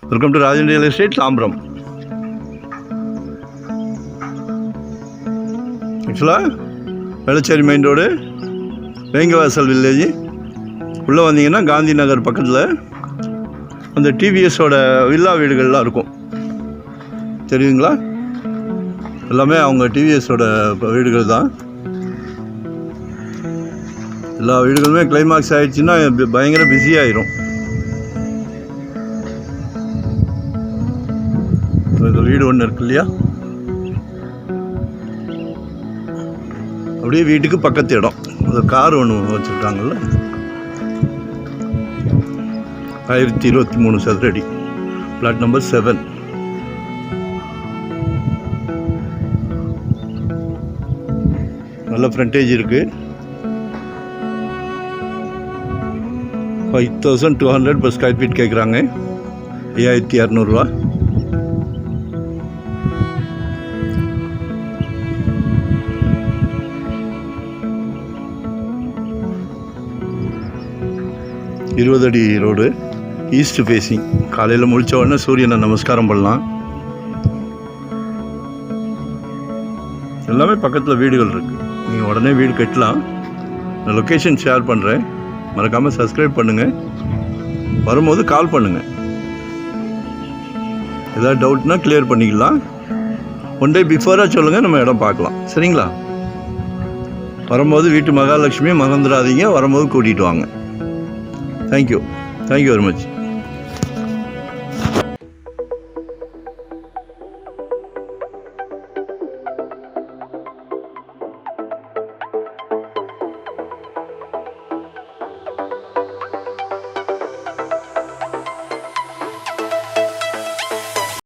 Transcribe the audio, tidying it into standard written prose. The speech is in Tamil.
Welcome to Rajan real estate Tambaram. ஆக்சுவலாக வேளச்சேரி மெயின் ரோடு வேங்கவாசல் வில்லேஜ் உள்ளே வந்தீங்கன்னா காந்தி நகர் பக்கத்தில் அந்த டிவிஎஸோட வில்லா வீடுகள்லாம் இருக்கும், தெரியுங்களா? எல்லாமே அவங்க டிவிஎஸோட வீடுகள் தான். எல்லா வீடுகளுமே கிளைமாக்ஸ் ஆகிடுச்சின்னா பயங்கர பிஸியாகிடும். இந்த வீடு ஒன்று இருக்கு இல்லையா, அப்படியே வீட்டுக்கு பக்கத்து இடம் ஒரு கார் ஒன்று வச்சுருக்காங்கல்ல, 1023 சதுரடி, பிளாட் நம்பர் 7. நல்ல ஃப்ரண்டேஜ் இருக்குது. 5200 per ஸ்கொயர் ஃபீட் கேட்குறாங்க, 5600 ரூபா. இருபது ரோடு, ஈஸ்ட் ஃபேஸிங். காலையில் முடித்த உடனே சூரியனை நமஸ்காரம் பண்ணலாம். எல்லாமே பக்கத்தில் வீடுகள் இருக்குது, நீங்கள் உடனே வீடு கட்டலாம். நான் லொக்கேஷன் ஷேர் பண்ணுறேன், மறக்காமல் சப்ஸ்கிரைப் பண்ணுங்கள். வரும்போது கால் பண்ணுங்கள், ஏதாவது டவுட்னா கிளியர் பண்ணிக்கலாம். ஒன் டே பிஃபோராக சொல்லுங்கள், நம்ம இடம் பார்க்கலாம். சரிங்களா? வரும்போது வீட்டு மகாலட்சுமி மறந்துடாதீங்க, வரும்போது கூட்டிகிட்டு வாங்க. Thank you very much.